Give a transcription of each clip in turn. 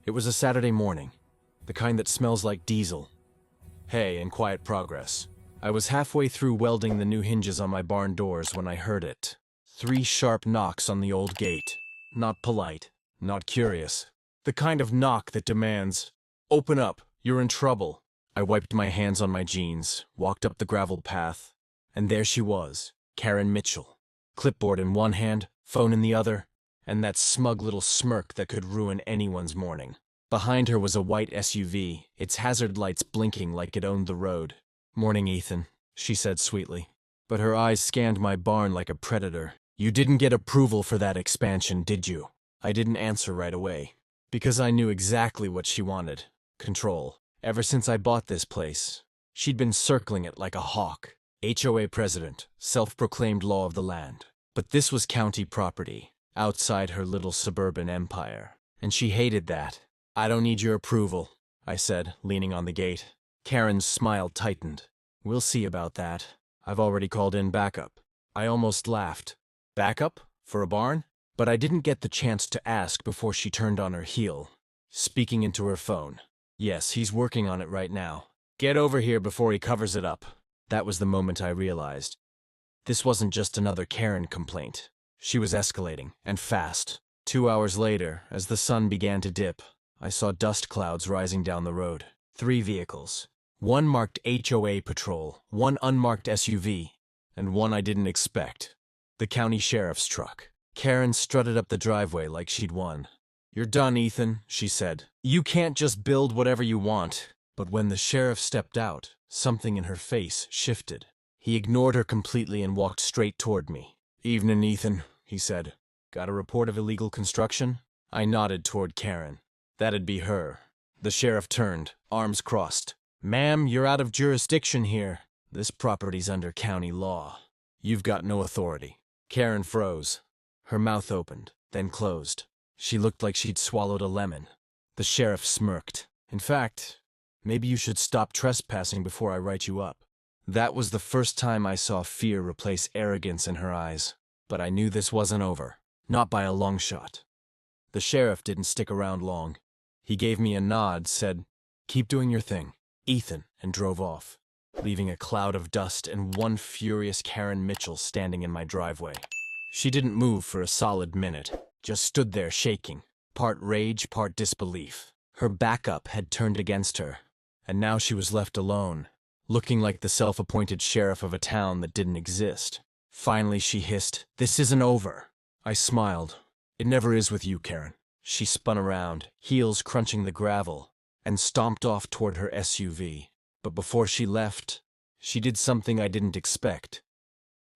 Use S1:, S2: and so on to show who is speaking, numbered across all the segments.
S1: It was a Saturday morning, the kind that smells like diesel. Hay and quiet progress. I was halfway through welding the new hinges on my barn doors when I heard it. 3 sharp knocks on the old gate. Not polite, not curious. The kind of knock that demands, "Open up, you're in trouble." I wiped my hands on my jeans, walked up the gravel path, and there she was, Karen Mitchell. Clipboard in one hand, phone in the other, and that smug little smirk that could ruin anyone's morning. Behind her was a white SUV, its hazard lights blinking like it owned the road. "Morning, Ethan," she said sweetly. But her eyes scanned my barn like a predator. "You didn't get approval for that expansion, did you?" I didn't answer right away, because I knew exactly what she wanted. Control. Ever since I bought this place, she'd been circling it like a hawk. HOA president, self-proclaimed law of the land. But this was county property, outside her little suburban empire. And she hated that. "I don't need your approval," I said, leaning on the gate. Karen's smile tightened. "We'll see about that. I've already called in backup." I almost laughed. Backup? For a barn? But I didn't get the chance to ask before she turned on her heel, speaking into her phone. "Yes, he's working on it right now. Get over here before he covers it up." That was the moment I realized. This wasn't just another Karen complaint. She was escalating, and fast. 2 hours later, as the sun began to dip, I saw dust clouds rising down the road. 3 vehicles. One marked HOA patrol, one unmarked SUV, and one I didn't expect. The county sheriff's truck. Karen strutted up the driveway like she'd won. "You're done, Ethan," she said. "You can't just build whatever you want." But when the sheriff stepped out, something in her face shifted. He ignored her completely and walked straight toward me. "Evening, Ethan," he said. "Got a report of illegal construction?" I nodded toward Karen. That'd be her. The sheriff turned, arms crossed. "Ma'am, you're out of jurisdiction here. This property's under county law. You've got no authority." Karen froze. Her mouth opened, then closed. She looked like she'd swallowed a lemon. The sheriff smirked. "In fact, maybe you should stop trespassing before I write you up." That was the first time I saw fear replace arrogance in her eyes. But I knew this wasn't over. Not by a long shot. The sheriff didn't stick around long. He gave me a nod, said, "Keep doing your thing, Ethan," and drove off, leaving a cloud of dust and one furious Karen Mitchell standing in my driveway. She didn't move for a solid minute, just stood there shaking, part rage, part disbelief. Her backup had turned against her, and now she was left alone, looking like the self-appointed sheriff of a town that didn't exist. Finally she hissed, "This isn't over." I smiled. "It never is with you, Karen." She spun around, heels crunching the gravel, and stomped off toward her SUV. But before she left, she did something I didn't expect.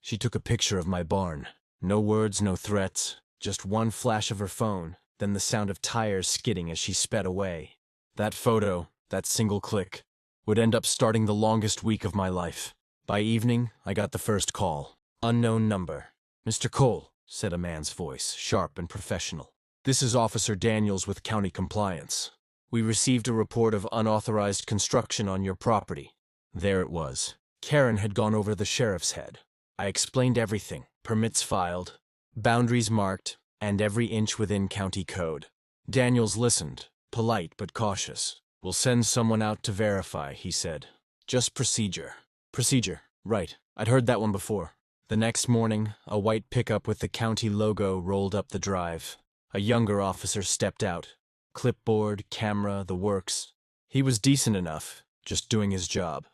S1: She took a picture of my barn. No words, no threats, just one flash of her phone, then the sound of tires skidding as she sped away. That photo, that single click, would end up starting the longest week of my life. By evening, I got the first call. Unknown number. "Mr. Cole," said a man's voice, sharp and professional. "This is Officer Daniels with County Compliance. We received a report of unauthorized construction on your property." There it was. Karen had gone over the sheriff's head. I explained everything. Permits filed, boundaries marked, and every inch within county code. Daniels listened, polite but cautious. "We'll send someone out to verify," he said. "Just procedure." Procedure, right. I'd heard that one before. The next morning, a white pickup with the county logo rolled up the drive. A younger officer stepped out. Clipboard, camera, the works. He was decent enough, just doing his job.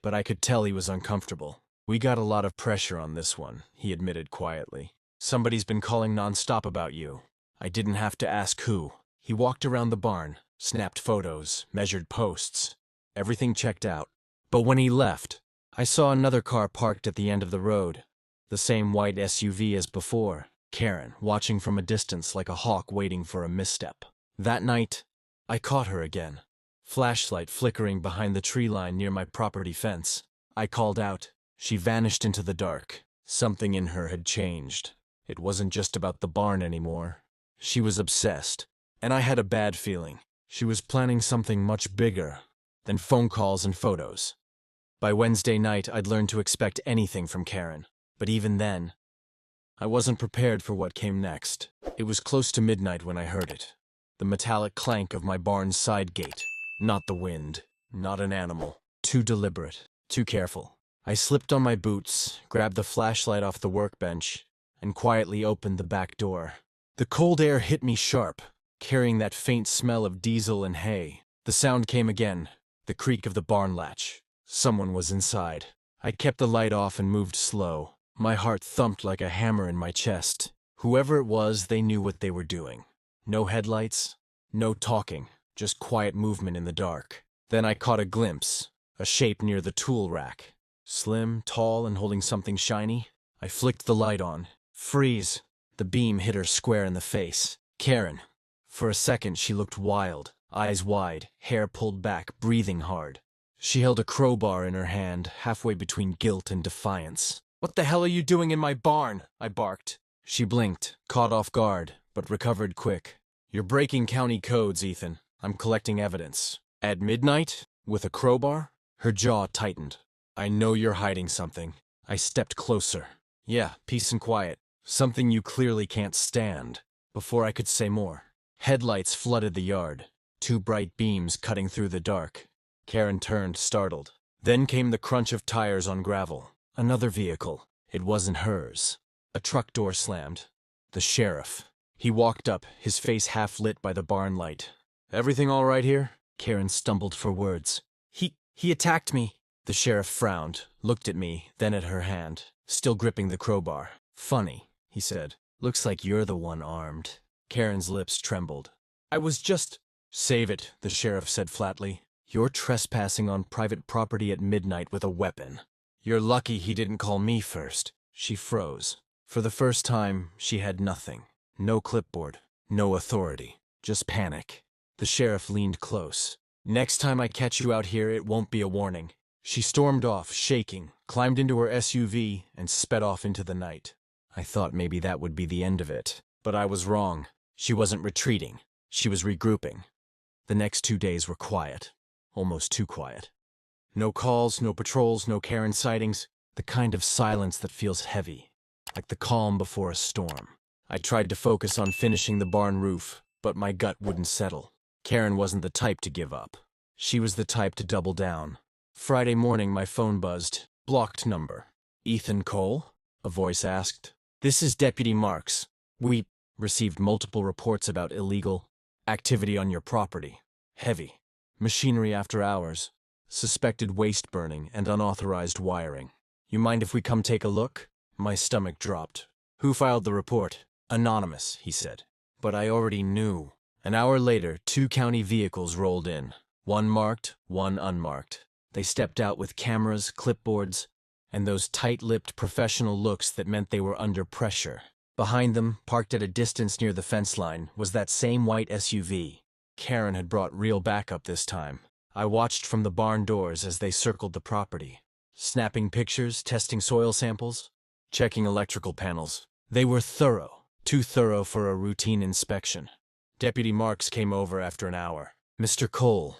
S1: But I could tell he was uncomfortable. "We got a lot of pressure on this one," he admitted quietly. "Somebody's been calling nonstop about you." I didn't have to ask who. He walked around the barn, snapped photos, measured posts. Everything checked out. But when he left, I saw another car parked at the end of the road. The same white SUV as before. Karen, watching from a distance like a hawk waiting for a misstep. That night, I caught her again. Flashlight flickering behind the tree line near my property fence. I called out. She vanished into the dark. Something in her had changed. It wasn't just about the barn anymore. She was obsessed, and I had a bad feeling. She was planning something much bigger than phone calls and photos. By Wednesday night, I'd learned to expect anything from Karen. But even then, I wasn't prepared for what came next. It was close to midnight when I heard it. The metallic clank of my barn's side gate. Not the wind. Not an animal. Too deliberate. Too careful. I slipped on my boots, grabbed the flashlight off the workbench, and quietly opened the back door. The cold air hit me sharp, carrying that faint smell of diesel and hay. The sound came again, the creak of the barn latch. Someone was inside. I kept the light off and moved slow. My heart thumped like a hammer in my chest. Whoever it was, they knew what they were doing. No headlights, no talking, just quiet movement in the dark. Then I caught a glimpse, a shape near the tool rack. Slim, tall, and holding something shiny. I flicked the light on. Freeze! The beam hit her square in the face. Karen. For a second she looked wild, eyes wide, hair pulled back, breathing hard. She held a crowbar in her hand, halfway between guilt and defiance. "What the hell are you doing in my barn?" I barked. She blinked, caught off guard, but recovered quick. "You're breaking county codes, Ethan. I'm collecting evidence." "At midnight? With a crowbar?" Her jaw tightened. "I know you're hiding something." I stepped closer. "Yeah, peace and quiet. Something you clearly can't stand." Before I could say more, headlights flooded the yard, two bright beams cutting through the dark. Karen turned, startled. Then came the crunch of tires on gravel. Another vehicle. It wasn't hers. A truck door slammed. The sheriff. He walked up, his face half lit by the barn light. "Everything all right here?" Karen stumbled for words. He attacked me." The sheriff frowned, looked at me, then at her hand, still gripping the crowbar. "Funny," he said. "Looks like you're the one armed." Karen's lips trembled. "I was just—" "Save it," the sheriff said flatly. "You're trespassing on private property at midnight with a weapon. You're lucky he didn't call me first." She froze. For the first time, she had nothing. No clipboard, no authority, just panic. The sheriff leaned close. "Next time I catch you out here, it won't be a warning." She stormed off, shaking, climbed into her SUV, and sped off into the night. I thought maybe that would be the end of it. But I was wrong. She wasn't retreating. She was regrouping. The next 2 days were quiet. Almost too quiet. No calls, no patrols, no Karen sightings. The kind of silence that feels heavy, like the calm before a storm. I tried to focus on finishing the barn roof, but my gut wouldn't settle. Karen wasn't the type to give up. She was the type to double down. Friday morning, my phone buzzed. Blocked number. "Ethan Cole?" a voice asked. "This is Deputy Marks. We received multiple reports about illegal activity on your property. Heavy. Machinery after hours. Suspected waste burning and unauthorized wiring. You mind if we come take a look?" My stomach dropped. "Who filed the report?" "Anonymous," he said. But I already knew. An hour later, 2 county vehicles rolled in. One marked, one unmarked. They stepped out with cameras, clipboards, and those tight-lipped professional looks that meant they were under pressure. Behind them, parked at a distance near the fence line, was that same white SUV. Karen had brought real backup this time. I watched from the barn doors as they circled the property, snapping pictures, testing soil samples, checking electrical panels. They were thorough, too thorough for a routine inspection. Deputy Marks came over after an hour. "Mr. Cole,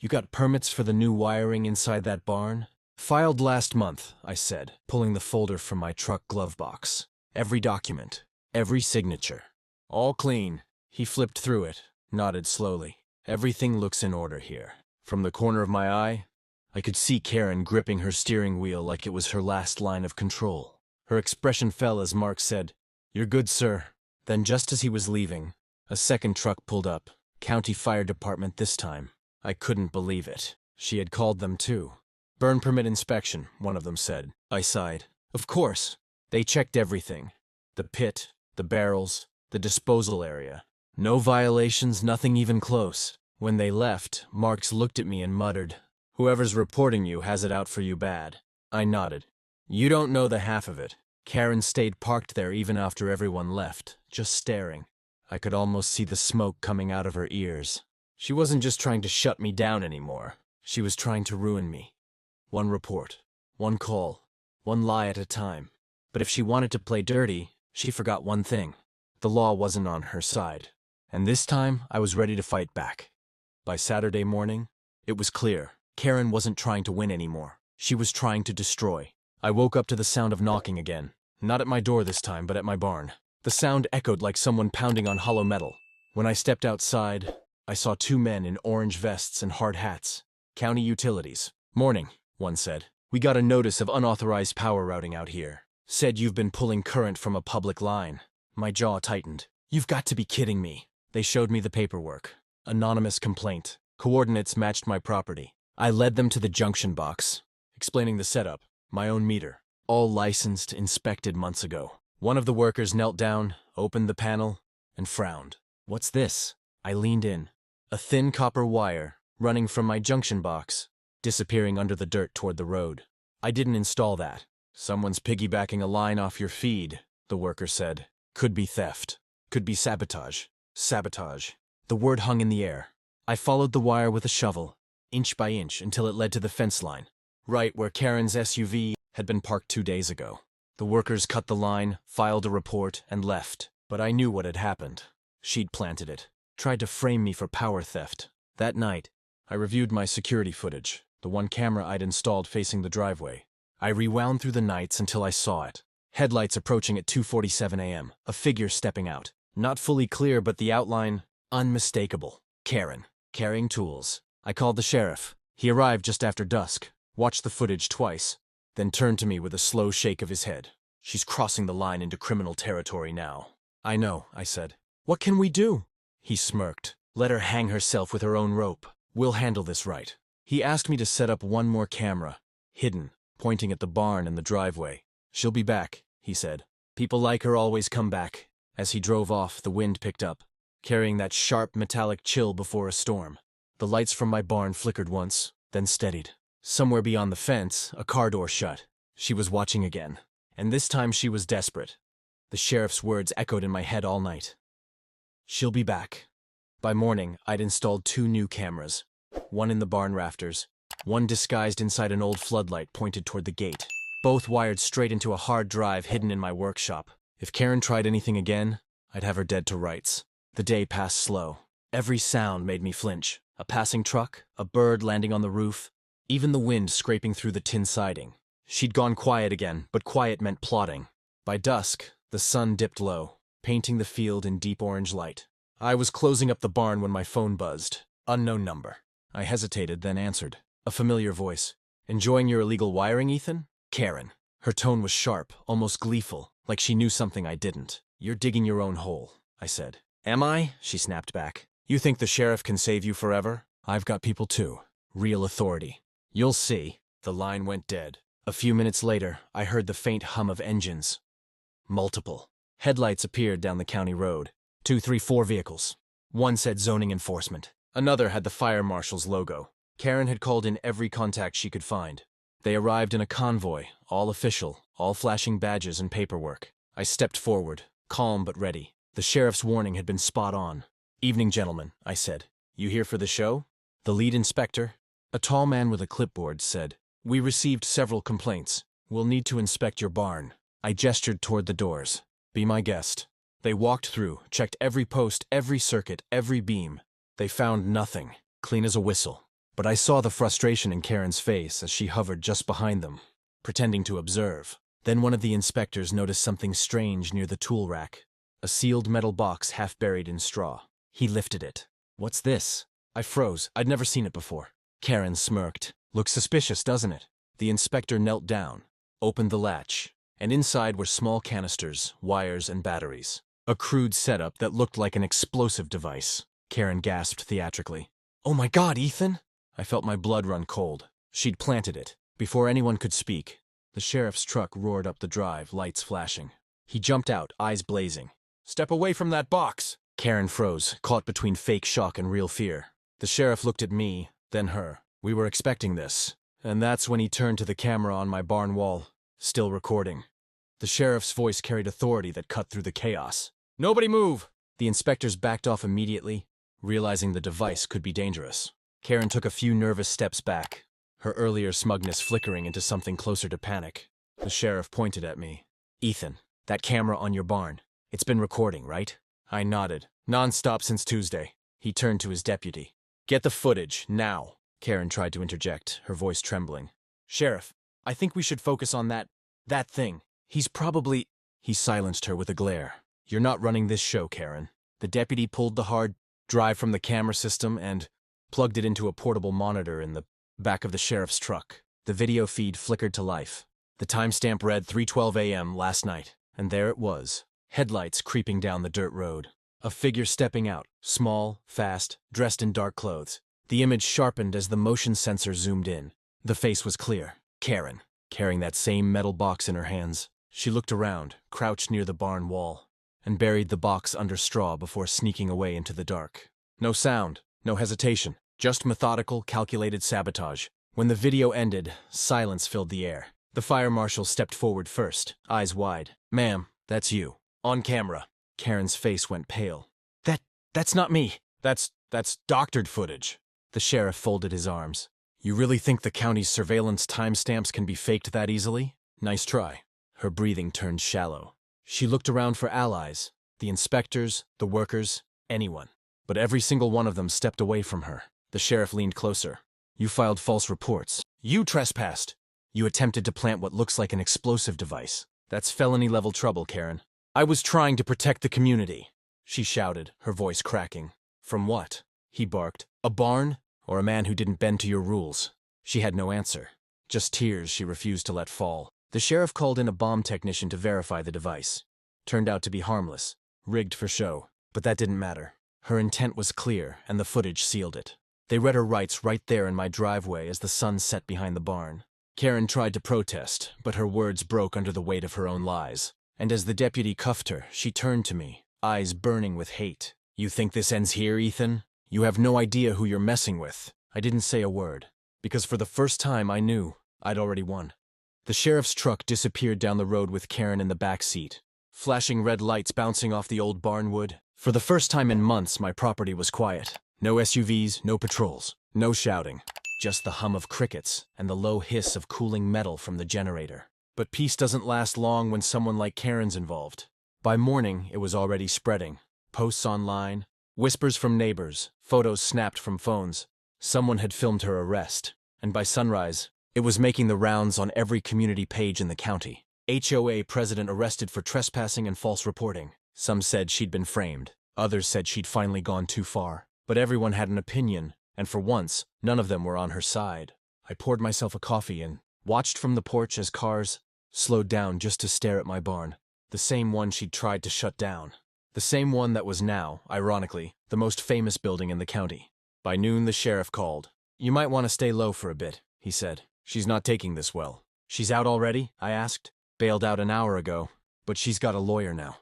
S1: you got permits for the new wiring inside that barn?" "Filed last month," I said, pulling the folder from my truck glove box. Every document, every signature. "All clean." He flipped through it, nodded slowly. "Everything looks in order here." From the corner of my eye, I could see Karen gripping her steering wheel like it was her last line of control. Her expression fell as Mark said, "You're good, sir." Then just as he was leaving, a second truck pulled up. County Fire Department this time. I couldn't believe it. She had called them too. "Burn permit inspection," one of them said. I sighed. Of course. They checked everything. The pit, the barrels, the disposal area. No violations, nothing even close. When they left, Marks looked at me and muttered, "Whoever's reporting you has it out for you bad." I nodded. "You don't know the half of it." Karen stayed parked there even after everyone left, just staring. I could almost see the smoke coming out of her ears. She wasn't just trying to shut me down anymore. She was trying to ruin me. One report, one call, one lie at a time. But if she wanted to play dirty, she forgot one thing. The law wasn't on her side. And this time, I was ready to fight back. By Saturday morning, it was clear. Karen wasn't trying to win anymore. She was trying to destroy. I woke up to the sound of knocking again. Not at my door this time, but at my barn. The sound echoed like someone pounding on hollow metal. When I stepped outside, I saw two men in orange vests and hard hats. County utilities. Morning, one said. We got a notice of unauthorized power routing out here. Said you've been pulling current from a public line. My jaw tightened. You've got to be kidding me. They showed me the paperwork. Anonymous complaint. Coordinates matched my property. I led them to the junction box, explaining the setup. My own meter. All licensed, inspected months ago. One of the workers knelt down, opened the panel, and frowned. What's this? I leaned in. A thin copper wire, running from my junction box, disappearing under the dirt toward the road. I didn't install that. Someone's piggybacking a line off your feed, the worker said. Could be theft. Could be sabotage. Sabotage. The word hung in the air. I followed the wire with a shovel, inch by inch, until it led to the fence line, right where Karen's SUV had been parked 2 days ago. The workers cut the line, filed a report, and left. But I knew what had happened. She'd planted it. Tried to frame me for power theft. That night, I reviewed my security footage, the one camera I'd installed facing the driveway. I rewound through the nights until I saw it. Headlights approaching at 2:47 a.m., a figure stepping out. Not fully clear, but the outline, unmistakable. Karen, carrying tools. I called the sheriff. He arrived just after dusk, watched the footage twice, then turned to me with a slow shake of his head. She's crossing the line into criminal territory now. I know, I said. What can we do? He smirked. Let her hang herself with her own rope. We'll handle this right. He asked me to set up one more camera, hidden, pointing at the barn and the driveway. She'll be back, he said. People like her always come back. As he drove off, the wind picked up, carrying that sharp metallic chill before a storm. The lights from my barn flickered once, then steadied. Somewhere beyond the fence, a car door shut. She was watching again. And this time she was desperate. The sheriff's words echoed in my head all night. She'll be back. By morning, I'd installed 2 new cameras. One in the barn rafters, one disguised inside an old floodlight pointed toward the gate. Both wired straight into a hard drive hidden in my workshop. If Karen tried anything again, I'd have her dead to rights. The day passed slow. Every sound made me flinch. A passing truck, a bird landing on the roof, even the wind scraping through the tin siding. She'd gone quiet again, but quiet meant plotting. By dusk, the sun dipped low, painting the field in deep orange light. I was closing up the barn when my phone buzzed. Unknown number. I hesitated, then answered. A familiar voice. Enjoying your illegal wiring, Ethan? Karen. Her tone was sharp, almost gleeful, like she knew something I didn't. You're digging your own hole, I said. Am I? She snapped back. You think the sheriff can save you forever? I've got people too. Real authority. You'll see. The line went dead. A few minutes later, I heard the faint hum of engines. Multiple. Headlights appeared down the county road. 2, 3, 4 vehicles. One said zoning enforcement. Another had the fire marshal's logo. Karen had called in every contact she could find. They arrived in a convoy, all official, all flashing badges and paperwork. I stepped forward, calm but ready. The sheriff's warning had been spot on. Evening, gentlemen, I said. You here for the show? The lead inspector, a tall man with a clipboard, said, We received several complaints. We'll need to inspect your barn. I gestured toward the doors. Be my guest. They walked through, checked every post, every circuit, every beam. They found nothing, clean as a whistle. But I saw the frustration in Karen's face as she hovered just behind them, pretending to observe. Then one of the inspectors noticed something strange near the tool rack. A sealed metal box half buried in straw. He lifted it. What's this? I froze. I'd never seen it before. Karen smirked. Looks suspicious, doesn't it? The inspector knelt down, opened the latch, and inside were small canisters, wires, and batteries. A crude setup that looked like an explosive device. Karen gasped theatrically. Oh my God, Ethan! I felt my blood run cold. She'd planted it. Before anyone could speak, the sheriff's truck roared up the drive, lights flashing. He jumped out, eyes blazing. Step away from that box! Karen froze, caught between fake shock and real fear. The sheriff looked at me, then her. We were expecting this. And that's when he turned to the camera on my barn wall, still recording. The sheriff's voice carried authority that cut through the chaos. Nobody move! The inspectors backed off immediately, realizing the device could be dangerous. Karen took a few nervous steps back, her earlier smugness flickering into something closer to panic. The sheriff pointed at me. Ethan, that camera on your barn, it's been recording, right? I nodded. Non-stop since Tuesday. He turned to his deputy. Get the footage, now. Karen tried to interject, her voice trembling. Sheriff, I think we should focus on that thing. He's probably... He silenced her with a glare. You're not running this show, Karen. The deputy pulled the hard drive from the camera system and plugged it into a portable monitor in the back of the sheriff's truck. The video feed flickered to life. The timestamp read 3:12 a.m. last night, and there it was. Headlights creeping down the dirt road. A figure stepping out, small, fast, dressed in dark clothes. The image sharpened as the motion sensor zoomed in. The face was clear. Karen, carrying that same metal box in her hands. She looked around, crouched near the barn wall, and buried the box under straw before sneaking away into the dark. No sound, no hesitation, just methodical, calculated sabotage. When the video ended, silence filled the air. The fire marshal stepped forward first, eyes wide. "Ma'am, that's you. On camera." Karen's face went pale. That's not me. That's doctored footage." The sheriff folded his arms. "You really think the county's surveillance timestamps can be faked that easily? Nice try." Her breathing turned shallow. She looked around for allies, the inspectors, the workers, anyone. But every single one of them stepped away from her. The sheriff leaned closer. "You filed false reports. You trespassed. You attempted to plant what looks like an explosive device. That's felony-level trouble, Karen." "I was trying to protect the community," she shouted, her voice cracking. "From what?" he barked. "A barn? Or a man who didn't bend to your rules?" She had no answer. Just tears she refused to let fall. The sheriff called in a bomb technician to verify the device. Turned out to be harmless, rigged for show. But that didn't matter. Her intent was clear, and the footage sealed it. They read her rights right there in my driveway as the sun set behind the barn. Karen tried to protest, but her words broke under the weight of her own lies. And as the deputy cuffed her, she turned to me, eyes burning with hate. "You think this ends here, Ethan? You have no idea who you're messing with." I didn't say a word, because for the first time I knew I'd already won. The sheriff's truck disappeared down the road with Karen in the back seat, flashing red lights bouncing off the old barnwood. For the first time in months, my property was quiet. No SUVs, no patrols, no shouting. Just the hum of crickets and the low hiss of cooling metal from the generator. But peace doesn't last long when someone like Karen's involved. By morning, it was already spreading. Posts online, whispers from neighbors, photos snapped from phones. Someone had filmed her arrest. And by sunrise, it was making the rounds on every community page in the county. HOA president arrested for trespassing and false reporting. Some said she'd been framed. Others said she'd finally gone too far. But everyone had an opinion, and for once, none of them were on her side. I poured myself a coffee and watched from the porch as cars slowed down just to stare at my barn. The same one she'd tried to shut down. The same one that was now, ironically, the most famous building in the county. By noon, the sheriff called. "You might want to stay low for a bit," he said. "She's not taking this well." "She's out already?" I asked. "Bailed out an hour ago, but she's got a lawyer now.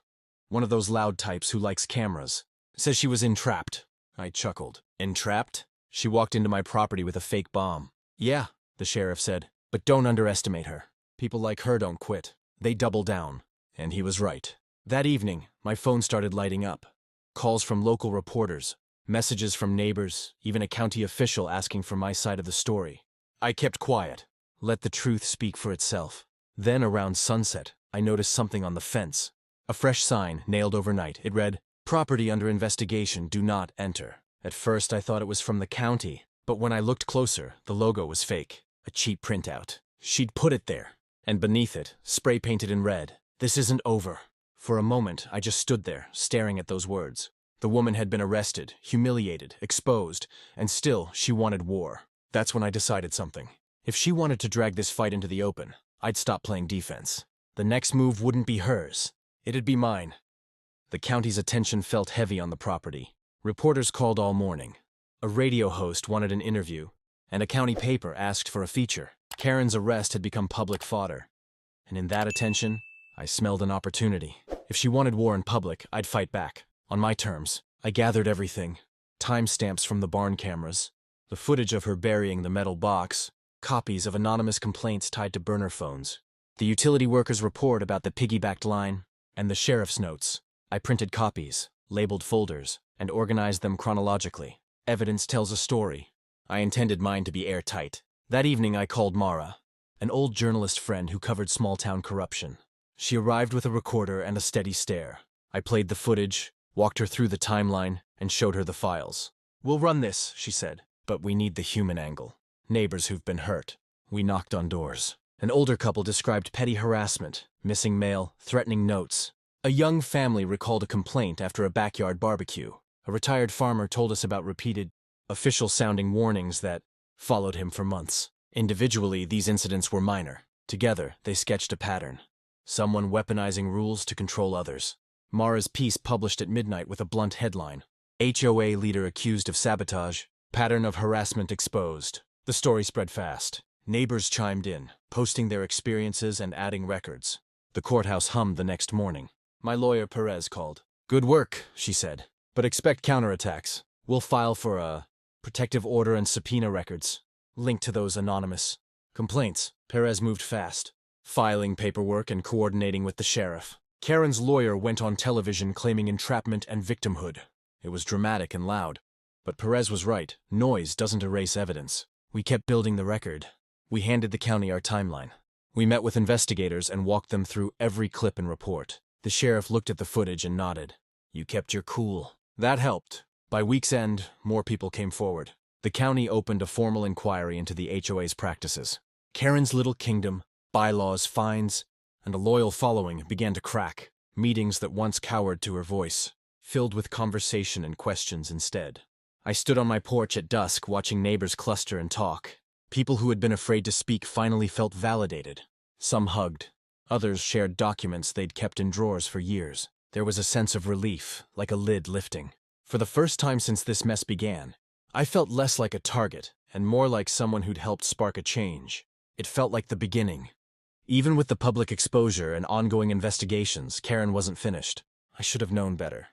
S1: One of those loud types who likes cameras. Says she was entrapped." I chuckled. "Entrapped?" "She walked into my property with a fake bomb." "Yeah," the sheriff said, "but don't underestimate her. People like her don't quit. They double down." And he was right. That evening, my phone started lighting up. Calls from local reporters, messages from neighbors, even a county official asking for my side of the story. I kept quiet, let the truth speak for itself. Then around sunset, I noticed something on the fence. A fresh sign nailed overnight. It read, "Property under investigation, do not enter." At first I thought it was from the county, but when I looked closer, the logo was fake, a cheap printout. She'd put it there, and beneath it, spray painted in red, "This isn't over." For a moment, I just stood there, staring at those words. The woman had been arrested, humiliated, exposed, and still she wanted war. That's when I decided something. If she wanted to drag this fight into the open, I'd stop playing defense. The next move wouldn't be hers. It'd be mine. The county's attention felt heavy on the property. Reporters called all morning. A radio host wanted an interview, and a county paper asked for a feature. Karen's arrest had become public fodder. And in that attention, I smelled an opportunity. If she wanted war in public, I'd fight back, on my terms. I gathered everything. Timestamps from the barn cameras, the footage of her burying the metal box, copies of anonymous complaints tied to burner phones, the utility worker's report about the piggybacked line, and the sheriff's notes. I printed copies, labeled folders, and organized them chronologically. Evidence tells a story. I intended mine to be airtight. That evening I called Mara, an old journalist friend who covered small-town corruption. She arrived with a recorder and a steady stare. I played the footage, walked her through the timeline, and showed her the files. "We'll run this," she said, "but we need the human angle. Neighbors who've been hurt." We knocked on doors. An older couple described petty harassment, missing mail, threatening notes. A young family recalled a complaint after a backyard barbecue. A retired farmer told us about repeated, official-sounding warnings that followed him for months. Individually, these incidents were minor. Together, they sketched a pattern. Someone weaponizing rules to control others. Mara's piece published at midnight with a blunt headline. HOA leader accused of sabotage. Pattern of harassment exposed. The story spread fast. Neighbors chimed in, posting their experiences and adding records. The courthouse hummed the next morning. My lawyer Perez called. "Good work," she said. "But expect counterattacks. We'll file for a protective order and subpoena records, linked to those anonymous complaints." Perez moved fast, filing paperwork and coordinating with the sheriff. Karen's lawyer went on television claiming entrapment and victimhood. It was dramatic and loud. But Perez was right. Noise doesn't erase evidence. We kept building the record. We handed the county our timeline. We met with investigators and walked them through every clip and report. The sheriff looked at the footage and nodded. "You kept your cool." That helped. By week's end, more people came forward. The county opened a formal inquiry into the HOA's practices. Karen's little kingdom, bylaws, fines, and a loyal following began to crack. Meetings that once cowered to her voice, filled with conversation and questions instead. I stood on my porch at dusk watching neighbors cluster and talk. People who had been afraid to speak finally felt validated. Some hugged. Others shared documents they'd kept in drawers for years. There was a sense of relief, like a lid lifting. For the first time since this mess began, I felt less like a target and more like someone who'd helped spark a change. It felt like the beginning. Even with the public exposure and ongoing investigations, Karen wasn't finished. I should have known better.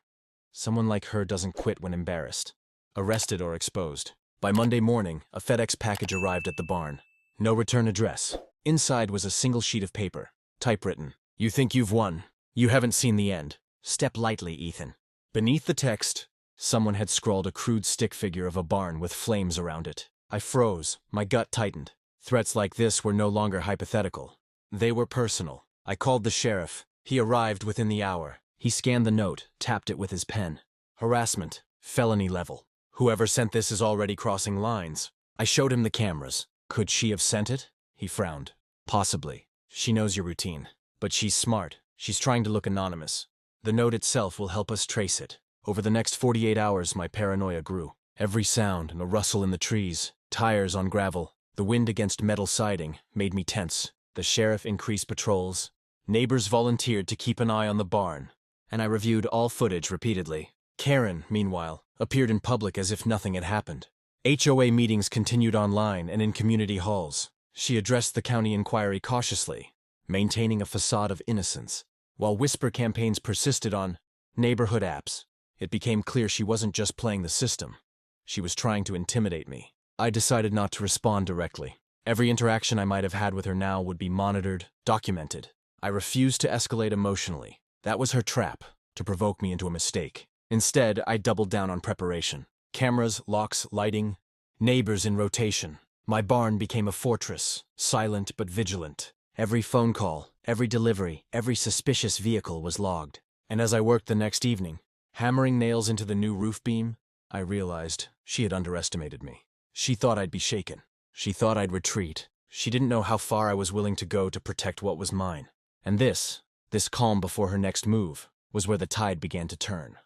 S1: Someone like her doesn't quit when embarrassed, arrested or exposed. By Monday morning, a FedEx package arrived at the barn. No return address. Inside was a single sheet of paper, typewritten. "You think you've won. You haven't seen the end. Step lightly, Ethan." Beneath the text, someone had scrawled a crude stick figure of a barn with flames around it. I froze. My gut tightened. Threats like this were no longer hypothetical. They were personal. I called the sheriff. He arrived within the hour. He scanned the note, tapped it with his pen. Harassment. Felony level. Whoever sent this is already crossing lines. I showed him the cameras. Could she have sent it? He frowned. Possibly. She knows your routine. But she's smart. She's trying to look anonymous. The note itself will help us trace it. Over the next 48 hours, my paranoia grew. Every sound and a rustle in the trees, tires on gravel, the wind against metal siding made me tense. The sheriff increased patrols. Neighbors volunteered to keep an eye on the barn. And I reviewed all footage repeatedly. Karen, meanwhile, appeared in public as if nothing had happened. HOA meetings continued online and in community halls. She addressed the county inquiry cautiously, maintaining a facade of innocence. While whisper campaigns persisted on neighborhood apps, it became clear she wasn't just playing the system. She was trying to intimidate me. I decided not to respond directly. Every interaction I might have had with her now would be monitored, documented. I refused to escalate emotionally. That was her trap, to provoke me into a mistake. Instead, I doubled down on preparation. Cameras, locks, lighting, neighbors in rotation. My barn became a fortress, silent but vigilant. Every phone call, every delivery, every suspicious vehicle was logged. And as I worked the next evening, hammering nails into the new roof beam, I realized she had underestimated me. She thought I'd be shaken. She thought I'd retreat. She didn't know how far I was willing to go to protect what was mine. And this calm before her next move, was where the tide began to turn.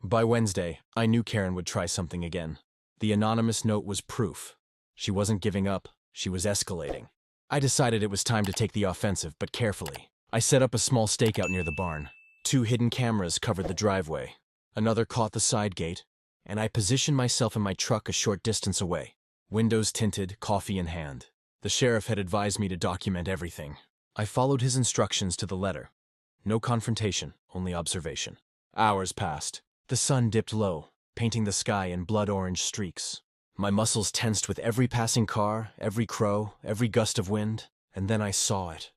S1: By Wednesday, I knew Karen would try something again. The anonymous note was proof. She wasn't giving up, she was escalating. I decided it was time to take the offensive, but carefully. I set up a small stakeout near the barn. 2 hidden cameras covered the driveway. Another caught the side gate, and I positioned myself in my truck a short distance away. Windows tinted, coffee in hand. The sheriff had advised me to document everything. I followed his instructions to the letter. No confrontation, only observation. Hours passed. The sun dipped low, painting the sky in blood-orange streaks. My muscles tensed with every passing car, every crow, every gust of wind, and then I saw it.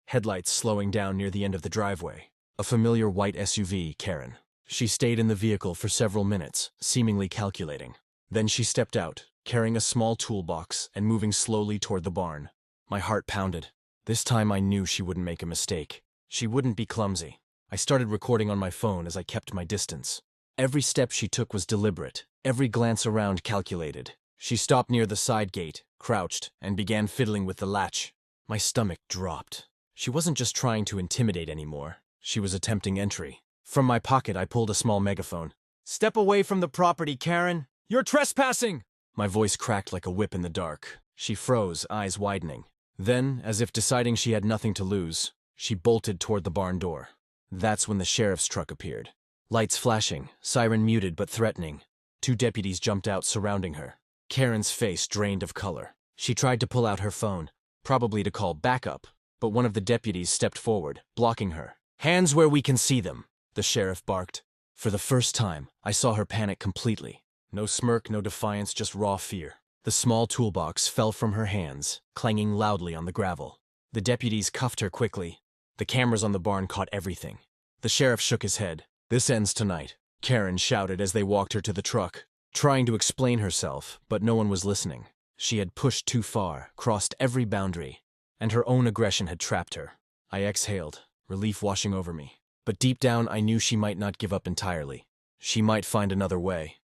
S1: Headlights slowing down near the end of the driveway. A familiar white SUV, Karen. She stayed in the vehicle for several minutes, seemingly calculating. Then she stepped out, carrying a small toolbox and moving slowly toward the barn. My heart pounded. This time I knew she wouldn't make a mistake. She wouldn't be clumsy. I started recording on my phone as I kept my distance. Every step she took was deliberate, every glance around calculated. She stopped near the side gate, crouched, and began fiddling with the latch. My stomach dropped. She wasn't just trying to intimidate anymore. She was attempting entry. From my pocket, I pulled a small megaphone. "Step away from the property, Karen! You're trespassing!" My voice cracked like a whip in the dark. She froze, eyes widening. Then, as if deciding she had nothing to lose, she bolted toward the barn door. That's when the sheriff's truck appeared. Lights flashing, siren muted but threatening. 2 deputies jumped out, surrounding her. Karen's face drained of color. She tried to pull out her phone, probably to call backup, but one of the deputies stepped forward, blocking her. "Hands where we can see them," the sheriff barked. For the first time, I saw her panic completely. No smirk, no defiance, just raw fear. The small toolbox fell from her hands, clanging loudly on the gravel. The deputies cuffed her quickly. The cameras on the barn caught everything. The sheriff shook his head. "This ends tonight," Karen shouted as they walked her to the truck, trying to explain herself, but no one was listening. She had pushed too far, crossed every boundary, and her own aggression had trapped her. I exhaled, relief washing over me. But deep down, I knew she might not give up entirely. She might find another way.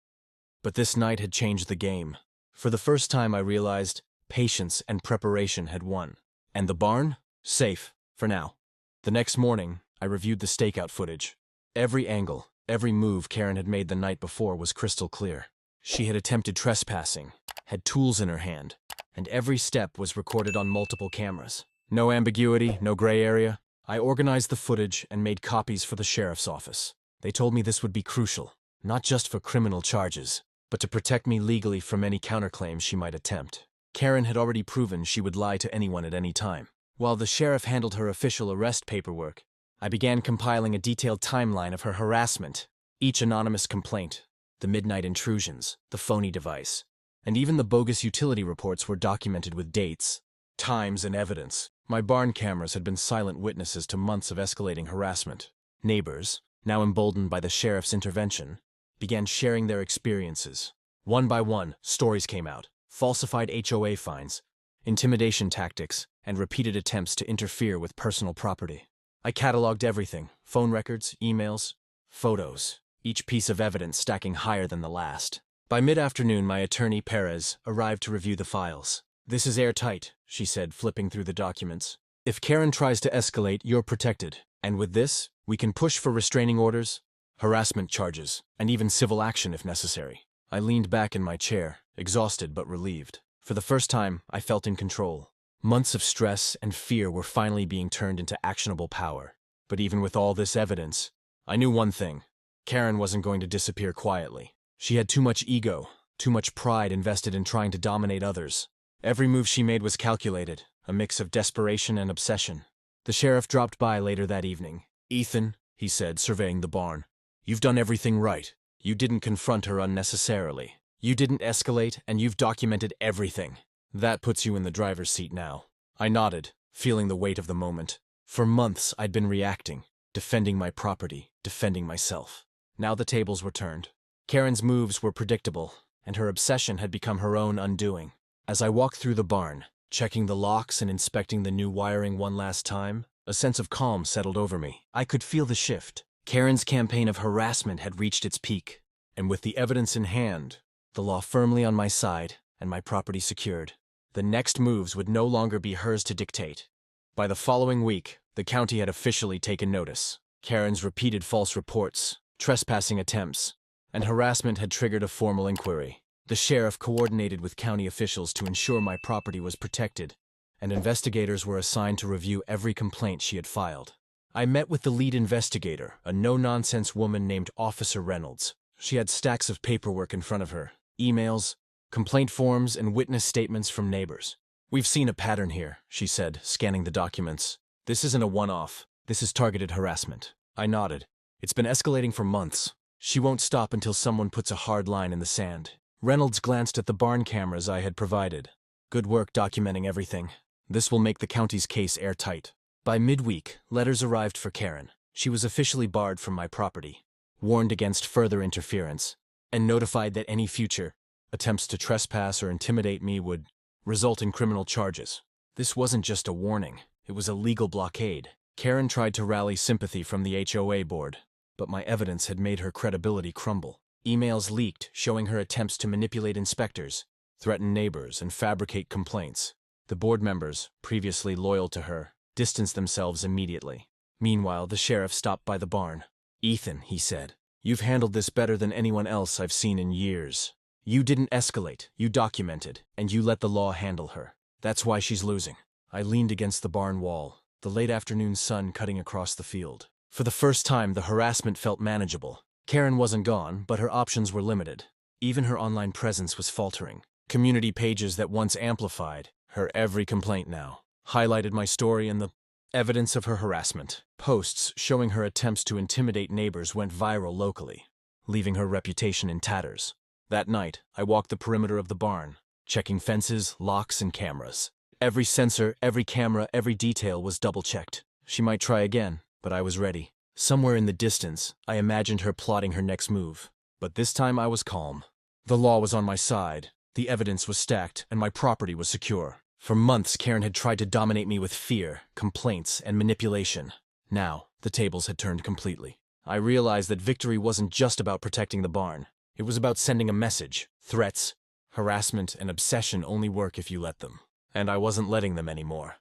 S1: But this night had changed the game. For the first time, I realized patience and preparation had won. And the barn? Safe, for now. The next morning, I reviewed the stakeout footage. Every angle, every move Karen had made the night before was crystal clear. She had attempted trespassing, had tools in her hand, and every step was recorded on multiple cameras. No ambiguity, no gray area. I organized the footage and made copies for the sheriff's office. They told me this would be crucial, not just for criminal charges, but to protect me legally from any counterclaims she might attempt. Karen had already proven she would lie to anyone at any time. While the sheriff handled her official arrest paperwork, I began compiling a detailed timeline of her harassment, each anonymous complaint, the midnight intrusions, the phony device, and even the bogus utility reports were documented with dates, times, and evidence. My barn cameras had been silent witnesses to months of escalating harassment. Neighbors, now emboldened by the sheriff's intervention, began sharing their experiences. One by one, stories came out, falsified HOA fines, intimidation tactics, and repeated attempts to interfere with personal property. I cataloged everything, phone records, emails, photos, each piece of evidence stacking higher than the last. By mid-afternoon, my attorney, Perez, arrived to review the files. "This is airtight," she said, flipping through the documents. "If Karen tries to escalate, you're protected. And with this, we can push for restraining orders, harassment charges, and even civil action if necessary." I leaned back in my chair, exhausted but relieved. For the first time, I felt in control. Months of stress and fear were finally being turned into actionable power. But even with all this evidence, I knew one thing. Karen wasn't going to disappear quietly. She had too much ego, too much pride invested in trying to dominate others. Every move she made was calculated, a mix of desperation and obsession. The sheriff dropped by later that evening. "Ethan," he said, surveying the barn, "you've done everything right. You didn't confront her unnecessarily. You didn't escalate, and you've documented everything. That puts you in the driver's seat now." I nodded, feeling the weight of the moment. For months, I'd been reacting, defending my property, defending myself. Now the tables were turned. Karen's moves were predictable, and her obsession had become her own undoing. As I walked through the barn, checking the locks and inspecting the new wiring one last time, a sense of calm settled over me. I could feel the shift. Karen's campaign of harassment had reached its peak, and with the evidence in hand, the law firmly on my side, and my property secured, the next moves would no longer be hers to dictate. By the following week, the county had officially taken notice. Karen's repeated false reports, trespassing attempts, and harassment had triggered a formal inquiry. The sheriff coordinated with county officials to ensure my property was protected, and investigators were assigned to review every complaint she had filed. I met with the lead investigator, a no-nonsense woman named Officer Reynolds. She had stacks of paperwork in front of her, emails, complaint forms, and witness statements from neighbors. "We've seen a pattern here," she said, scanning the documents. "This isn't a one-off. This is targeted harassment." I nodded. "It's been escalating for months. She won't stop until someone puts a hard line in the sand." Reynolds glanced at the barn cameras I had provided. "Good work documenting everything. This will make the county's case airtight." By midweek, letters arrived for Karen. She was officially barred from my property, warned against further interference, and notified that any future attempts to trespass or intimidate me would result in criminal charges. This wasn't just a warning, it was a legal blockade. Karen tried to rally sympathy from the HOA board, but my evidence had made her credibility crumble. Emails leaked showing her attempts to manipulate inspectors, threaten neighbors, and fabricate complaints. The board members, previously loyal to her, distanced themselves immediately. Meanwhile, the sheriff stopped by the barn. "Ethan," he said, "you've handled this better than anyone else I've seen in years. You didn't escalate, you documented, and you let the law handle her. That's why she's losing." I leaned against the barn wall, the late afternoon sun cutting across the field. For the first time, the harassment felt manageable. Karen wasn't gone, but her options were limited. Even her online presence was faltering. Community pages that once amplified her every complaint now highlighted my story and the evidence of her harassment. Posts showing her attempts to intimidate neighbors went viral locally, leaving her reputation in tatters. That night, I walked the perimeter of the barn, checking fences, locks, and cameras. Every sensor, every camera, every detail was double-checked. She might try again, but I was ready. Somewhere in the distance, I imagined her plotting her next move. But this time I was calm. The law was on my side, the evidence was stacked, and my property was secure. For months, Karen had tried to dominate me with fear, complaints, and manipulation. Now, the tables had turned completely. I realized that victory wasn't just about protecting the barn. It was about sending a message. Threats, harassment, and obsession only work if you let them. And I wasn't letting them anymore.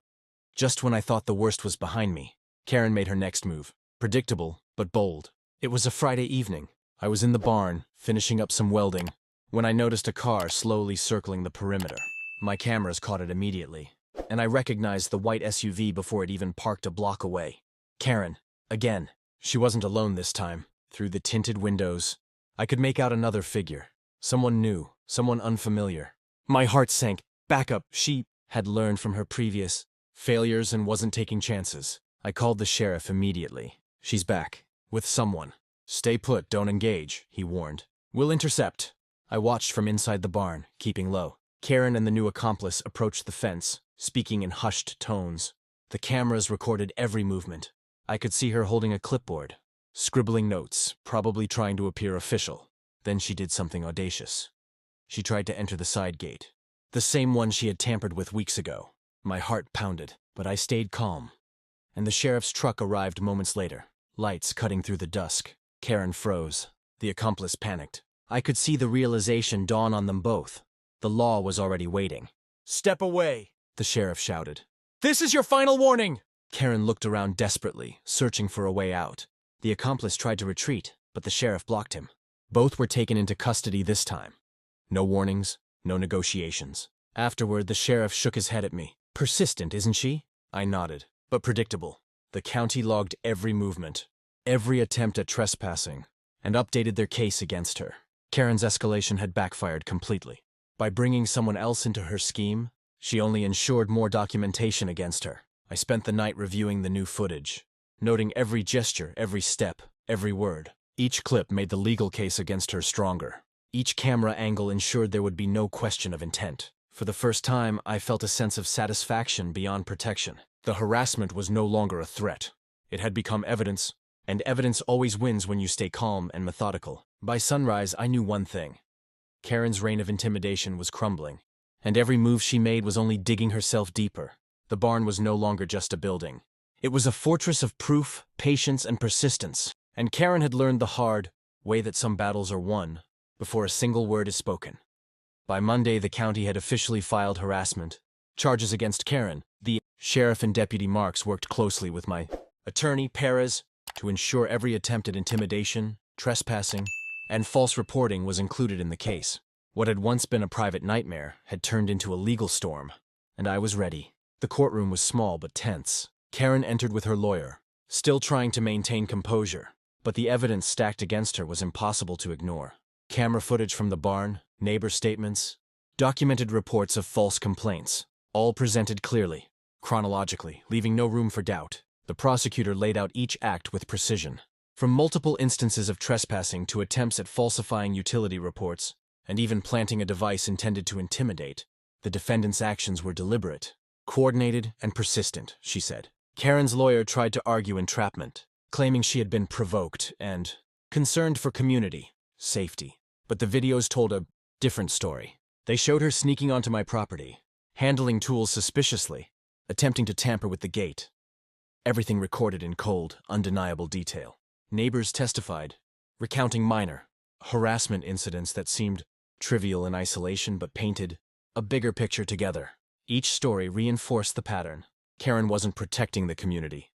S1: Just when I thought the worst was behind me, Karen made her next move. Predictable, but bold. It was a Friday evening. I was in the barn, finishing up some welding, when I noticed a car slowly circling the perimeter. My cameras caught it immediately, and I recognized the white SUV before it even parked a block away. Karen, again. She wasn't alone this time. Through the tinted windows, I could make out another figure. Someone new, someone unfamiliar. My heart sank. Back up. She had learned from her previous failures and wasn't taking chances. I called the sheriff immediately. "She's back. With someone. Stay put, don't engage," he warned. "We'll intercept." I watched from inside the barn, keeping low. Karen and the new accomplice approached the fence, speaking in hushed tones. The cameras recorded every movement. I could see her holding a clipboard, scribbling notes, probably trying to appear official. Then she did something audacious. She tried to enter the side gate. The same one she had tampered with weeks ago. My heart pounded, but I stayed calm. And the sheriff's truck arrived moments later, lights cutting through the dusk. Karen froze. The accomplice panicked. I could see the realization dawn on them both. The law was already waiting. "Step away," the sheriff shouted. "This is your final warning!" Karen looked around desperately, searching for a way out. The accomplice tried to retreat, but the sheriff blocked him. Both were taken into custody this time. No warnings, no negotiations. Afterward, the sheriff shook his head at me. "Persistent, isn't she?" I nodded, but predictable. The county logged every movement, every attempt at trespassing, and updated their case against her. Karen's escalation had backfired completely. By bringing someone else into her scheme, she only ensured more documentation against her. I spent the night reviewing the new footage, noting every gesture, every step, every word. Each clip made the legal case against her stronger. Each camera angle ensured there would be no question of intent. For the first time, I felt a sense of satisfaction beyond protection. The harassment was no longer a threat. It had become evidence, and evidence always wins when you stay calm and methodical. By sunrise, I knew one thing. Karen's reign of intimidation was crumbling, and every move she made was only digging herself deeper. The barn was no longer just a building. It was a fortress of proof, patience, and persistence. And Karen had learned the hard way that some battles are won before a single word is spoken. By Monday, the county had officially filed harassment charges against Karen. The sheriff and Deputy Marks worked closely with my attorney, Perez, to ensure every attempt at intimidation, trespassing, and false reporting was included in the case. What had once been a private nightmare had turned into a legal storm, and I was ready. The courtroom was small but tense. Karen entered with her lawyer, still trying to maintain composure, but the evidence stacked against her was impossible to ignore. Camera footage from the barn, neighbor statements, documented reports of false complaints, all presented clearly, chronologically, leaving no room for doubt. The prosecutor laid out each act with precision. From multiple instances of trespassing to attempts at falsifying utility reports, and even planting a device intended to intimidate, the defendant's actions were deliberate, coordinated, and persistent, she said. Karen's lawyer tried to argue entrapment, claiming she had been provoked and concerned for community safety. But the videos told a different story. They showed her sneaking onto my property, handling tools suspiciously, attempting to tamper with the gate. Everything recorded in cold, undeniable detail. Neighbors testified, recounting minor harassment incidents that seemed trivial in isolation but painted a bigger picture together. Each story reinforced the pattern. Karen wasn't protecting the community.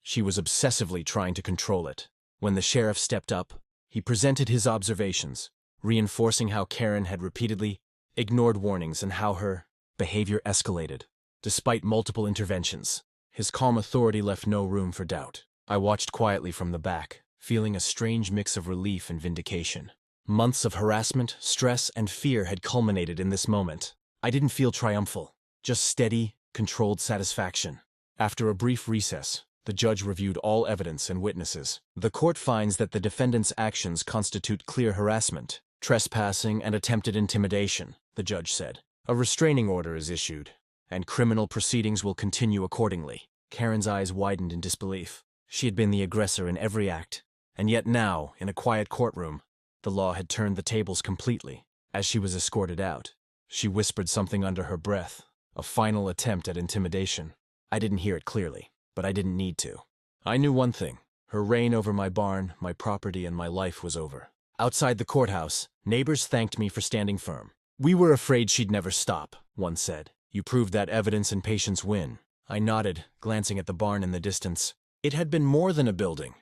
S1: She was obsessively trying to control it. When the sheriff stepped up, he presented his observations, reinforcing how Karen had repeatedly ignored warnings and how her behavior escalated. Despite multiple interventions, his calm authority left no room for doubt. I watched quietly from the back, feeling a strange mix of relief and vindication. Months of harassment, stress, and fear had culminated in this moment. I didn't feel triumphal, just steady, controlled satisfaction. After a brief recess, the judge reviewed all evidence and witnesses. The court finds that the defendant's actions constitute clear harassment, trespassing, and attempted intimidation, the judge said. A restraining order is issued, and criminal proceedings will continue accordingly. Karen's eyes widened in disbelief. She had been the aggressor in every act, and yet now, in a quiet courtroom, the law had turned the tables completely. As she was escorted out, she whispered something under her breath, a final attempt at intimidation. I didn't hear it clearly, but I didn't need to. I knew one thing: her reign over my barn, my property, and my life was over. Outside the courthouse, neighbors thanked me for standing firm. "We were afraid she'd never stop," one said. "You proved that evidence and patience win." I nodded, glancing at the barn in the distance. It had been more than a building.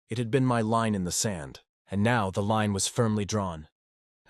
S1: It had been my line in the sand, and now the line was firmly drawn.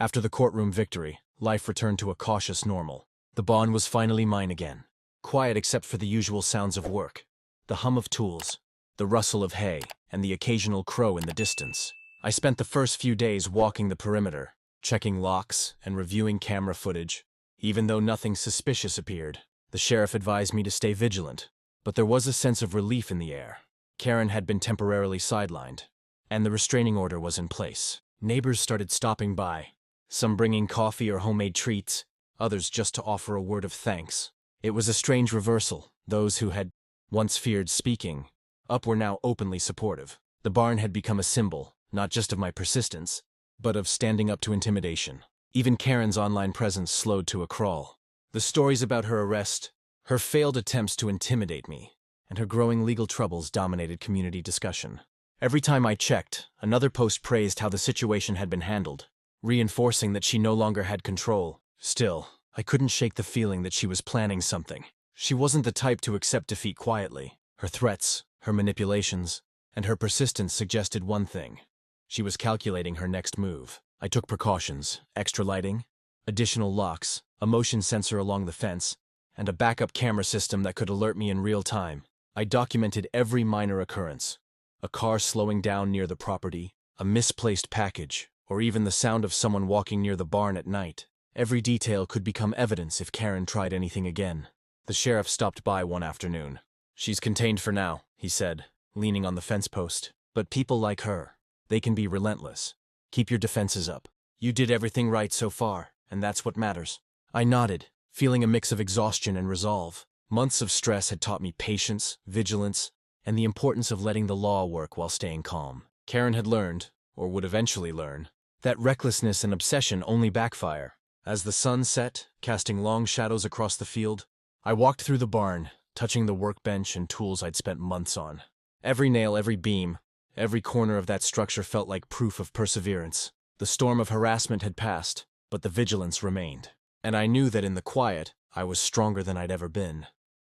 S1: After the courtroom victory, life returned to a cautious normal. The barn was finally mine again, quiet except for the usual sounds of work, the hum of tools, the rustle of hay, and the occasional crow in the distance. I spent the first few days walking the perimeter, checking locks and reviewing camera footage. Even though nothing suspicious appeared, the sheriff advised me to stay vigilant, but there was a sense of relief in the air. Karen had been temporarily sidelined, and the restraining order was in place. Neighbors started stopping by, some bringing coffee or homemade treats, others just to offer a word of thanks. It was a strange reversal. Those who had once feared speaking up were now openly supportive. The barn had become a symbol, not just of my persistence, but of standing up to intimidation. Even Karen's online presence slowed to a crawl. The stories about her arrest, her failed attempts to intimidate me, and her growing legal troubles dominated community discussion. Every time I checked, another post praised how the situation had been handled, reinforcing that she no longer had control. Still, I couldn't shake the feeling that she was planning something. She wasn't the type to accept defeat quietly. Her threats, her manipulations, and her persistence suggested one thing: she was calculating her next move. I took precautions: extra lighting, additional locks, a motion sensor along the fence, and a backup camera system that could alert me in real time. I documented every minor occurrence: a car slowing down near the property, a misplaced package, or even the sound of someone walking near the barn at night. Every detail could become evidence if Karen tried anything again. The sheriff stopped by one afternoon. "She's contained for now," he said, leaning on the fence post. "But people like her, they can be relentless. Keep your defenses up. You did everything right so far, and that's what matters." I nodded, feeling a mix of exhaustion and resolve. Months of stress had taught me patience, vigilance, and the importance of letting the law work while staying calm. Karen had learned, or would eventually learn, that recklessness and obsession only backfire. As the sun set, casting long shadows across the field, I walked through the barn, touching the workbench and tools I'd spent months on. Every nail, every beam, every corner of that structure felt like proof of perseverance. The storm of harassment had passed, but the vigilance remained. And I knew that in the quiet, I was stronger than I'd ever been.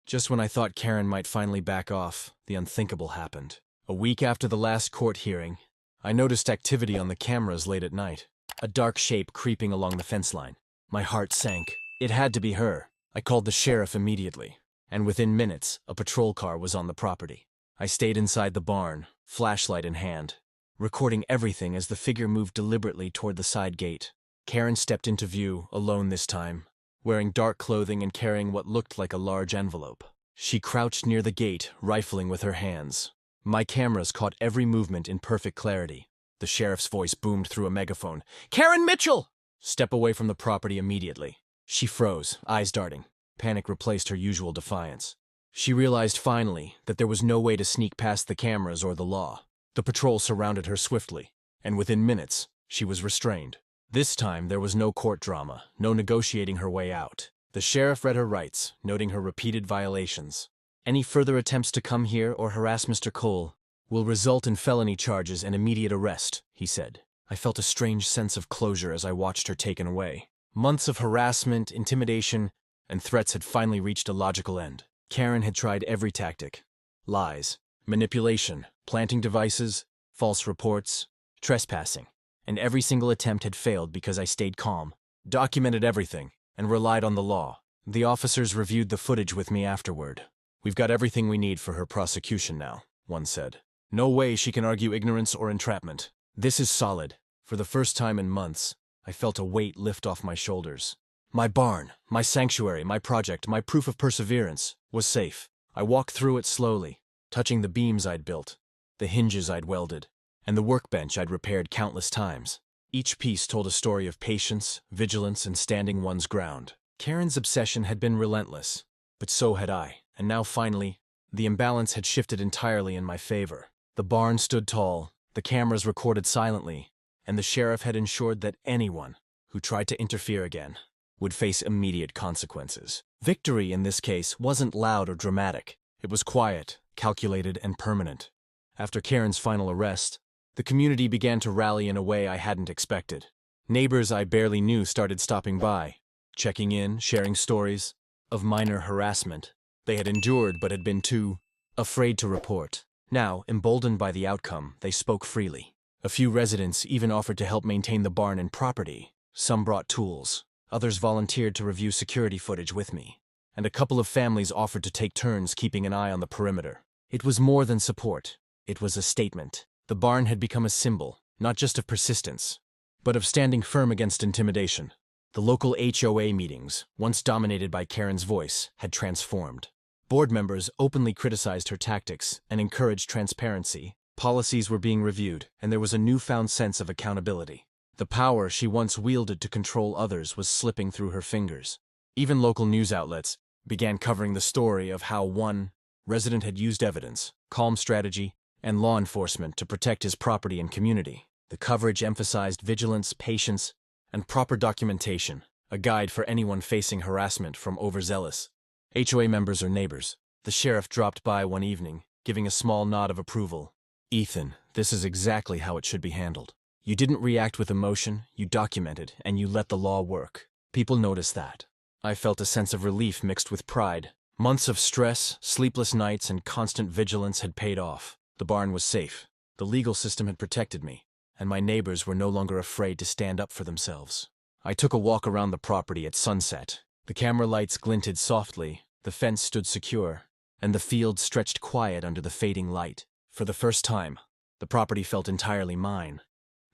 S1: Just when I thought Karen might finally back off, the unthinkable happened. A week after the last court hearing, I noticed activity on the cameras late at night. A dark shape creeping along the fence line. My heart sank. It had to be her. I called the sheriff immediately, and within minutes, a patrol car was on the property. I stayed inside the barn, flashlight in hand, recording everything as the figure moved deliberately toward the side gate. Karen stepped into view, alone this time, wearing dark clothing and carrying what looked like a large envelope. She crouched near the gate, rifling with her hands. My cameras caught every movement in perfect clarity. The sheriff's voice boomed through a megaphone. "Karen Mitchell! Step away from the property immediately." She froze, eyes darting. Panic replaced her usual defiance. She realized finally that there was no way to sneak past the cameras or the law. The patrol surrounded her swiftly, and within minutes, she was restrained. This time, there was no court drama, no negotiating her way out. The sheriff read her rights, noting her repeated violations. "Any further attempts to come here or harass Mr. Cole will result in felony charges and immediate arrest," he said. I felt a strange sense of closure as I watched her taken away. Months of harassment, intimidation, and threats had finally reached a logical end. Karen had tried every tactic: lies, manipulation, planting devices, false reports, trespassing. And every single attempt had failed because I stayed calm, documented everything, and relied on the law. The officers reviewed the footage with me afterward. "We've got everything we need for her prosecution now," one said. "No way she can argue ignorance or entrapment. This is solid." For the first time in months, I felt a weight lift off my shoulders. My barn, my sanctuary, my project, my proof of perseverance was safe. I walked through it slowly, touching the beams I'd built, the hinges I'd welded, and the workbench I'd repaired countless times. Each piece told a story of patience, vigilance, and standing one's ground. Karen's obsession had been relentless, but so had I, and now finally, the imbalance had shifted entirely in my favor. The barn stood tall, the cameras recorded silently, and the sheriff had ensured that anyone who tried to interfere again would face immediate consequences. Victory in this case wasn't loud or dramatic. It was quiet, calculated, and permanent. After Karen's final arrest, the community began to rally in a way I hadn't expected. Neighbors I barely knew started stopping by, checking in, sharing stories of minor harassment they had endured but had been too afraid to report. Now, emboldened by the outcome, they spoke freely. A few residents even offered to help maintain the barn and property. Some brought tools. Others volunteered to review security footage with me. And a couple of families offered to take turns keeping an eye on the perimeter. It was more than support. It was a statement. The barn had become a symbol, not just of persistence, but of standing firm against intimidation. The local HOA meetings, once dominated by Karen's voice, had transformed. Board members openly criticized her tactics and encouraged transparency. Policies were being reviewed, and there was a newfound sense of accountability. The power she once wielded to control others was slipping through her fingers. Even local news outlets began covering the story of how one resident had used evidence, calm strategy, and law enforcement to protect his property and community. The coverage emphasized vigilance, patience, and proper documentation, a guide for anyone facing harassment from overzealous HOA members or neighbors. The sheriff dropped by one evening, giving a small nod of approval. "Ethan, this is exactly how it should be handled. You didn't react with emotion, you documented, and you let the law work. People noticed that." I felt a sense of relief mixed with pride. Months of stress, sleepless nights, and constant vigilance had paid off. The barn was safe. The legal system had protected me, and my neighbors were no longer afraid to stand up for themselves. I took a walk around the property at sunset. The camera lights glinted softly, the fence stood secure, and the field stretched quiet under the fading light. For the first time, the property felt entirely mine,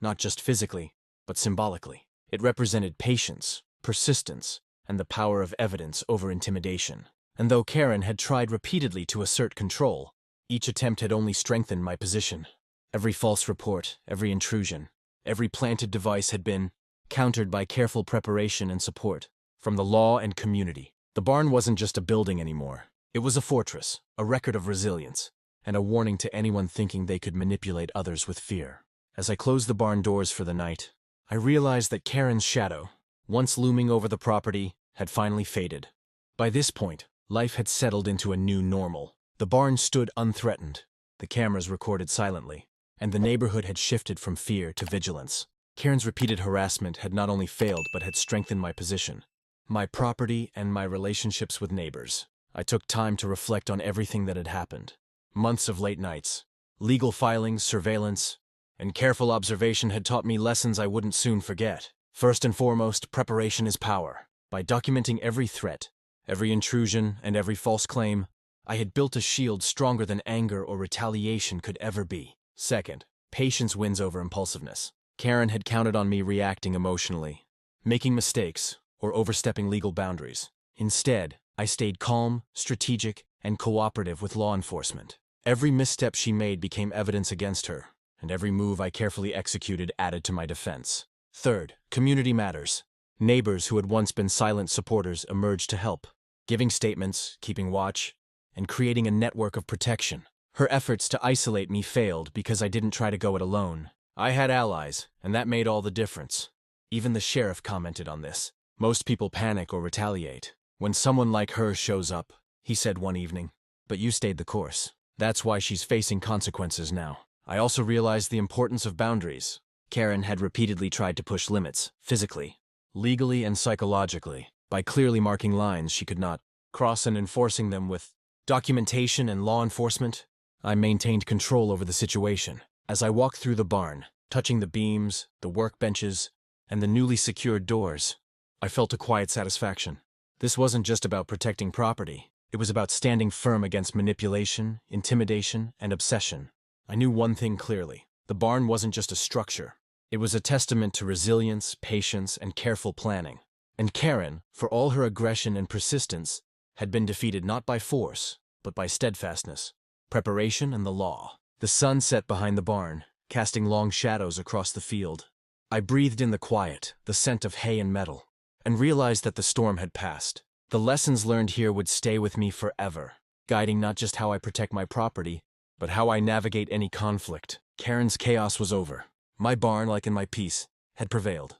S1: not just physically, but symbolically. It represented patience, persistence, and the power of evidence over intimidation. And though Karen had tried repeatedly to assert control, each attempt had only strengthened my position. Every false report, every intrusion, every planted device had been countered by careful preparation and support from the law and community. The barn wasn't just a building anymore. It was a fortress, a record of resilience, and a warning to anyone thinking they could manipulate others with fear. As I closed the barn doors for the night, I realized that Karen's shadow, once looming over the property, had finally faded. By this point, life had settled into a new normal. The barn stood unthreatened, the cameras recorded silently, and the neighborhood had shifted from fear to vigilance. Karen's repeated harassment had not only failed but had strengthened my position, my property, and my relationships with neighbors. I took time to reflect on everything that had happened. Months of late nights, legal filings, surveillance, and careful observation had taught me lessons I wouldn't soon forget. First and foremost, preparation is power. By documenting every threat, every intrusion, and every false claim, I had built a shield stronger than anger or retaliation could ever be. Second, patience wins over impulsiveness. Karen had counted on me reacting emotionally, making mistakes, or overstepping legal boundaries. Instead, I stayed calm, strategic, and cooperative with law enforcement. Every misstep she made became evidence against her, and every move I carefully executed added to my defense. Third, community matters. Neighbors who had once been silent supporters emerged to help, giving statements, keeping watch, and creating a network of protection. Her efforts to isolate me failed because I didn't try to go it alone. I had allies, and that made all the difference. Even the sheriff commented on this. "Most people panic or retaliate when someone like her shows up," he said one evening. "But you stayed the course. That's why she's facing consequences now." I also realized the importance of boundaries. Karen had repeatedly tried to push limits, physically, legally, and psychologically, by clearly marking lines she could not cross and enforcing them with documentation and law enforcement. I maintained control over the situation. As I walked through the barn, touching the beams, the workbenches, and the newly secured doors, I felt a quiet satisfaction. This wasn't just about protecting property. It was about standing firm against manipulation, intimidation, and obsession. I knew one thing clearly. The barn wasn't just a structure. It was a testament to resilience, patience, and careful planning. And Karen, for all her aggression and persistence, had been defeated not by force, but by steadfastness, preparation, and the law. The sun set behind the barn, casting long shadows across the field. I breathed in the quiet, the scent of hay and metal, and realized that the storm had passed. The lessons learned here would stay with me forever, guiding not just how I protect my property, but how I navigate any conflict. Karen's chaos was over. My barn, like in my piece, had prevailed.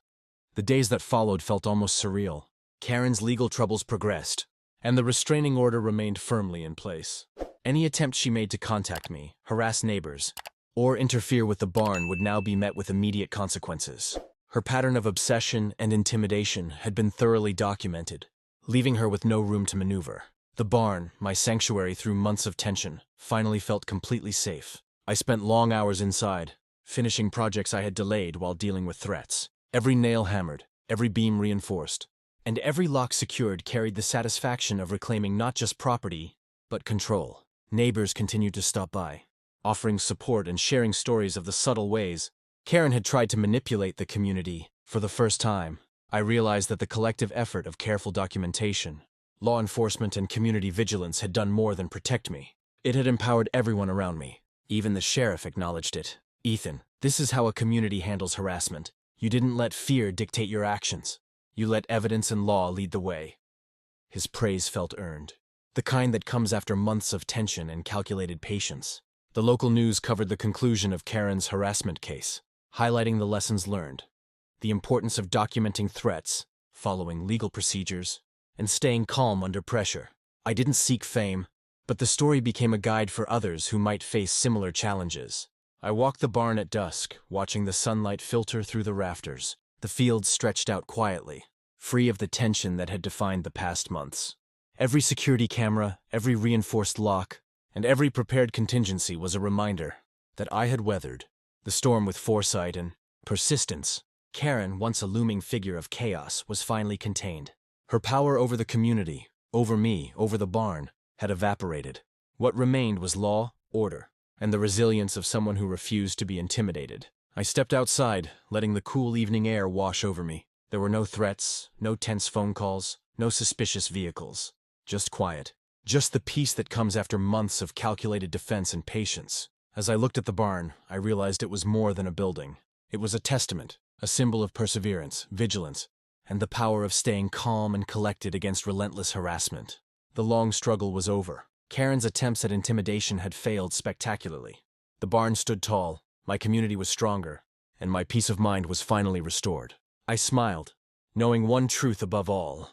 S1: The days that followed felt almost surreal. Karen's legal troubles progressed, and the restraining order remained firmly in place. Any attempt she made to contact me, harass neighbors, or interfere with the barn would now be met with immediate consequences. Her pattern of obsession and intimidation had been thoroughly documented, leaving her with no room to maneuver. The barn, my sanctuary through months of tension, finally felt completely safe. I spent long hours inside, finishing projects I had delayed while dealing with threats. Every nail hammered, every beam reinforced, and every lock secured carried the satisfaction of reclaiming not just property, but control. Neighbors continued to stop by, offering support and sharing stories of the subtle ways Karen had tried to manipulate the community. For the first time, I realized that the collective effort of careful documentation, law enforcement, and community vigilance had done more than protect me. It had empowered everyone around me. Even the sheriff acknowledged it. "Ethan, this is how a community handles harassment. You didn't let fear dictate your actions. You let evidence and law lead the way." His praise felt earned, the kind that comes after months of tension and calculated patience. The local news covered the conclusion of Karen's harassment case, highlighting the lessons learned, the importance of documenting threats, following legal procedures, and staying calm under pressure. I didn't seek fame, but the story became a guide for others who might face similar challenges. I walked the barn at dusk, watching the sunlight filter through the rafters. The fields stretched out quietly, free of the tension that had defined the past months. Every security camera, every reinforced lock, and every prepared contingency was a reminder that I had weathered the storm with foresight and persistence. Karen, once a looming figure of chaos, was finally contained. Her power over the community, over me, over the barn, had evaporated. What remained was law, order, and the resilience of someone who refused to be intimidated. I stepped outside, letting the cool evening air wash over me. There were no threats, no tense phone calls, no suspicious vehicles. Just quiet. Just the peace that comes after months of calculated defense and patience. As I looked at the barn, I realized it was more than a building. It was a testament, a symbol of perseverance, vigilance, and the power of staying calm and collected against relentless harassment. The long struggle was over. Karen's attempts at intimidation had failed spectacularly. The barn stood tall, my community was stronger, and my peace of mind was finally restored. I smiled, knowing one truth above all.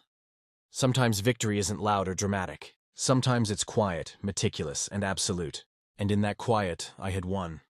S1: Sometimes victory isn't loud or dramatic. Sometimes it's quiet, meticulous, and absolute. And in that quiet, I had won.